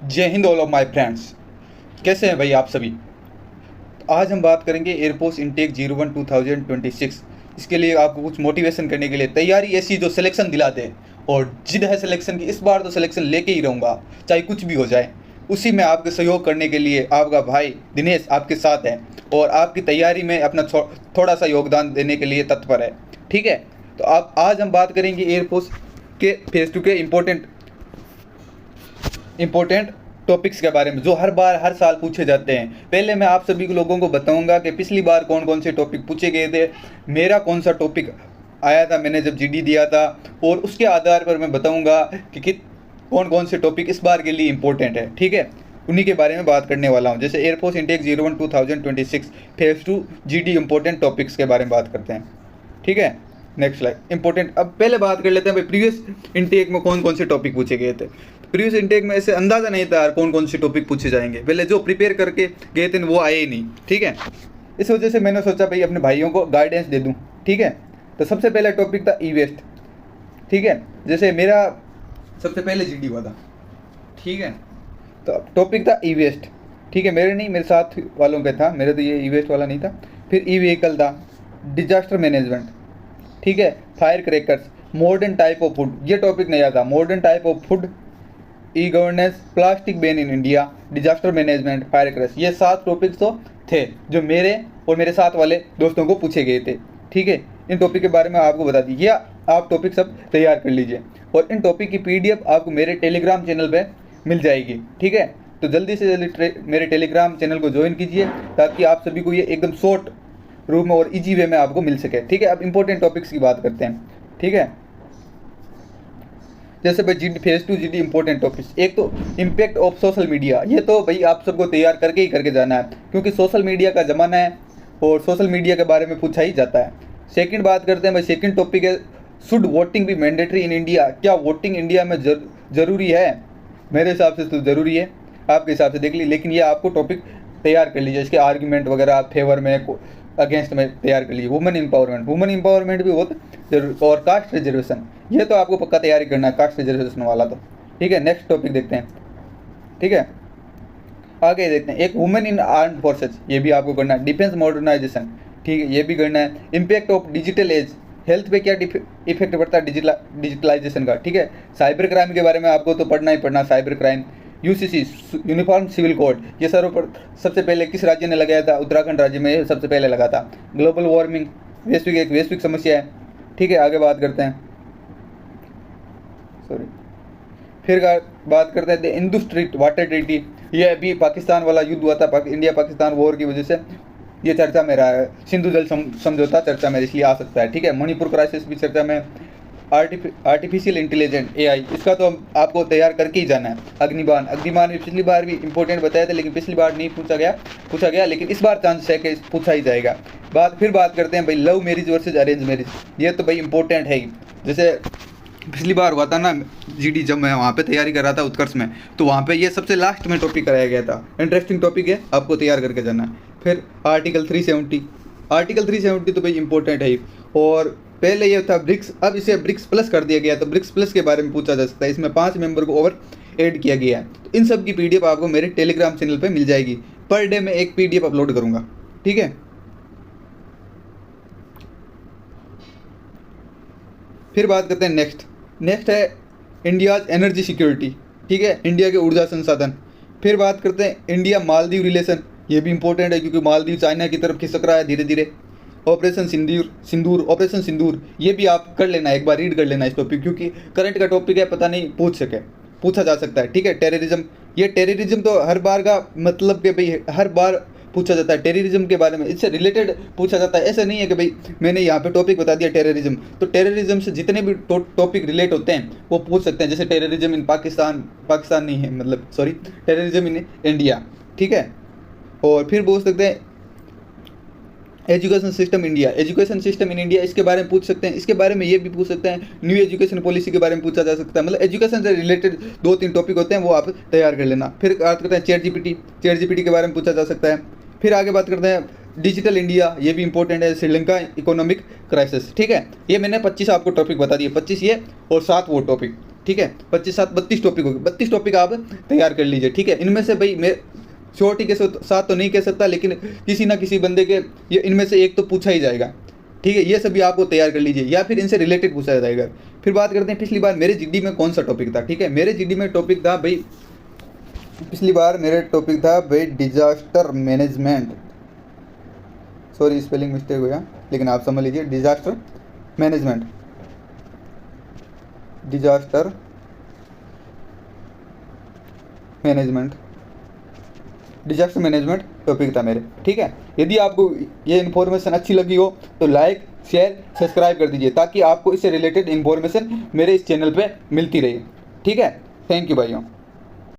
जय Hind all of my friends. कैसे हैं भाई आप सभी। आज हम बात करेंगे एयरफोर्स इनटेक 01 2026। इसके लिए आपको कुछ मोटिवेशन करने के लिए तैयारी ऐसी जो सिलेक्शन दिला दे, और जिद है सिलेक्शन की, इस बार तो सिलेक्शन लेके ही रहूँगा चाहे कुछ भी हो जाए। उसी में आपके सहयोग करने के लिए आपका भाई दिनेश आपके साथ है और आपकी तैयारी में अपना थोड़ा सा योगदान देने के लिए तत्पर है। ठीक है, तो आप आज हम बात करेंगे एयरफोर्स के फेज 2 के इम्पोर्टेंट टॉपिक्स के बारे में जो हर बार हर साल पूछे जाते हैं। पहले मैं आप सभी लोगों को बताऊंगा कि पिछली बार कौन कौन से टॉपिक पूछे गए थे, मेरा कौन सा टॉपिक आया था मैंने जब जीडी दिया था, और उसके आधार पर मैं बताऊंगा कि कौन कौन से टॉपिक इस बार के लिए इम्पोर्टेंट है। ठीक है, उन्हीं के बारे में बात करने वाला हूँ। जैसे air force intake 01 2026 phase 2 GD important topics के बारे में बात करते हैं। ठीक है, नेक्स्ट स्लाइड इम्पोर्टेंट। अब पहले बात कर लेते हैं भाई प्रीवियस इनटेक में कौन कौन से टॉपिक पूछे गए थे। प्रीवियस इनटेक में ऐसे अंदाज़ा नहीं था यार कौन कौन से टॉपिक पूछे जाएंगे, पहले जो प्रिपेयर करके गए थे वो आए ही नहीं। ठीक है, इस वजह से मैंने सोचा भाई अपने भाइयों को गाइडेंस दे दूं। ठीक है, तो सबसे पहला टॉपिक था ई वेस्ट। ठीक है, जैसे मेरा सबसे पहले जीडी हुआ था। ठीक है, तो टॉपिक था ई वेस्ट। ठीक है, मेरे नहीं, मेरे साथ वालों का था, मेरे तो ये ई वेस्ट वाला नहीं था। फिर ई व्हीकल था, डिजास्टर मैनेजमेंट, ठीक है, fire crackers, modern type of food, ये टॉपिक नहीं आता, modern type of food, e governance, plastic ban in India, disaster management, fire crackers. ये 7 टॉपिक्स तो थे जो मेरे और मेरे साथ वाले दोस्तों को पूछे गए थे। ठीक है, इन टॉपिक के बारे में आपको बता दीजिए, आप टॉपिक सब तैयार कर लीजिए और इन टॉपिक की PDF आपको मेरे टेलीग्राम चैनल पे मिल जाएगी। ठीक है, तो जल्दी से जल्दी मेरे टेलीग्राम चैनल को ज्वाइन कीजिए ताकि आप सभी को ये एकदम शॉर्ट रूप में और इजी वे में आपको मिल सके। ठीक है, अब इंपॉर्टेंट टॉपिक्स की बात करते हैं। ठीक है, जैसे भाई GD phase 2 GD important topics. एक तो इम्पैक्ट ऑफ सोशल मीडिया, ये तो भाई आप सबको तैयार करके ही करके जाना है क्योंकि सोशल मीडिया का ज़माना है और सोशल मीडिया के बारे में पूछा ही जाता है। सेकंड बात करते हैं भाई, सेकंड टॉपिक है should voting be mandatory in India. क्या वोटिंग इंडिया में ज़रूरी है? मेरे हिसाब से तो ज़रूरी है, आपके हिसाब से देख लीजिए, लेकिन ये आपको टॉपिक तैयार कर लीजिए, इसके आर्ग्यूमेंट वगैरह आप फेवर में अगेंस्ट में तैयार कर लीजिए। वुमेन इंपावरमेंट भी बहुत जरूरी, और कास्ट रिजर्वेशन, ये तो आपको पक्का तैयारी करना है, कास्ट रिजर्वेशन वाला तो। ठीक है, नेक्स्ट टॉपिक देखते हैं। ठीक है, आगे देखते हैं, एक वुमेन इन आर्म्ड फोर्सेज, ये भी आपको करना है। डिफेंस मॉडर्नाइजेशन, ठीक है, ये भी करना है। Impact of digital age, health पे क्या इफेक्ट पड़ता है डिजिटलाइजेशन का। ठीक है, साइबर क्राइम के बारे में आपको तो पढ़ना ही पढ़ना, cyber crime. UCC uniform civil code, ये सबसे पहले किस राज्य ने लगाया था? उत्तराखंड राज्य में सबसे पहले लगा था। ग्लोबल वार्मिंग एक वैश्विक समस्या है। ठीक है, आगे बात करते हैं, फिर बात करते हैं इंडो स्ट्रीट वाटर ट्रीटी, ये अभी पाकिस्तान वाला युद्ध हुआ था, इंडिया पाकिस्तान वॉर की वजह से ये चर्चा में रहा है। सिंधु जल समझौता चर्चा में इसलिए आ सकता है। ठीक है, मणिपुर क्राइसिस भी चर्चा में। आर्टिफिशियल इंटेलिजेंस AI, इसका तो आपको तैयार करके ही जाना है। अग्निबाण भी पिछली बार भी इंपॉर्टेंट बताया था लेकिन पिछली बार नहीं पूछा गया, लेकिन इस बार चांस है कि पूछा ही जाएगा। फिर बात करते हैं भाई love marriage versus arrange marriage, ये तो भाई इंपॉर्टेंट है ही। जैसे पिछली बार हुआ था ना जीडी, जब मैं वहाँ पे तैयारी कर रहा था उत्कर्ष में, तो वहाँ पे ये सबसे लास्ट में टॉपिक कराया गया था। इंटरेस्टिंग टॉपिक है, आपको तैयार करके जाना है। फिर आर्टिकल 370 तो भाई इंपॉर्टेंट है ही। और पहले ये था ब्रिक्स, अब इसे ब्रिक्स प्लस कर दिया गया, तो ब्रिक्स प्लस के बारे में पूछा जा सकता है। इसमें 5 मेंबर को और ऐड किया गया है। तो इन सब की PDF आपको मेरे टेलीग्राम चैनल पे मिल जाएगी। पर डे में एक PDF अपलोड करूँगा। ठीक है, फिर बात करते हैं नेक्स्ट है इंडियाज एनर्जी सिक्योरिटी। ठीक है, इंडिया के ऊर्जा संसाधन। फिर बात करते हैं इंडिया मालदीव रिलेशन, ये भी इंपॉर्टेंट है क्योंकि मालदीव चाइना की तरफ खिसक रहा है धीरे धीरे। ऑपरेशन सिंदूर, ये भी आप कर लेना, एक बार रीड कर लेना इस टॉपिक, क्योंकि करंट का टॉपिक है, पता नहीं पूछा जा सकता है। ठीक है, टेररिज्म तो हर बार का मतलब कि भाई हर बार पूछा जाता है टेररिज्म के बारे में, इससे रिलेटेड पूछा जाता है। ऐसा नहीं है कि भाई मैंने यहाँ पे टॉपिक बता दिया टेररिज्म, तो टेररिज्म से जितने भी टॉपिक रिलेट होते हैं वो पूछ सकते हैं। जैसे टेररिज्म इन पाकिस्तान नहीं है, मतलब सॉरी, टेररिज्म इन इंडिया। ठीक है, और फिर बोल सकते हैं एजुकेशन सिस्टम इन इंडिया, इसके बारे में पूछ सकते हैं। इसके बारे में ये भी पूछ सकते हैं, न्यू एजुकेशन पॉलिसी के बारे में पूछा जा सकता है। मतलब एजुकेशन से रिलेटेड 2-3 टॉपिक होते हैं, वो आप तैयार कर लेना। फिर बात करते हैं चैट जीपीटी के बारे में पूछा जा सकता है। फिर आगे बात करते हैं डिजिटल इंडिया, ये भी इंपॉर्टेंट है। Sri Lanka economic crisis. ठीक है, ये मैंने 25 आपको टॉपिक बता दिए, 25 ये और 7 वो टॉपिक। ठीक है, 25 7 32 टॉपिक हो गए, 32 टॉपिक आप तैयार कर लीजिए, ठीक है। इनमें से भाई मैं श्योरिटी के साथ तो नहीं कह सकता, लेकिन किसी ना किसी बंदे के ये इनमें से एक तो पूछा ही जाएगा, ठीक है। ये सभी आपको तैयार कर लीजिए, या फिर इनसे रिलेटेड पूछा जाएगा। फिर बात करते हैं पिछली बार मेरे जीडी में कौन सा टॉपिक था, ठीक है। मेरे जीडी में टॉपिक था भाई, पिछली बार मेरे टॉपिक था भाई disaster management, sorry spelling mistake हो गया, लेकिन आप समझ लीजिए disaster management, disaster management, disaster management topic था मेरे, ठीक है। यदि आपको ये इन्फॉर्मेशन अच्छी लगी हो तो लाइक शेयर सब्सक्राइब कर दीजिए, ताकि आपको इससे रिलेटेड इन्फॉर्मेशन मेरे इस चैनल पे मिलती रहे, ठीक है। थैंक यू भाइयों।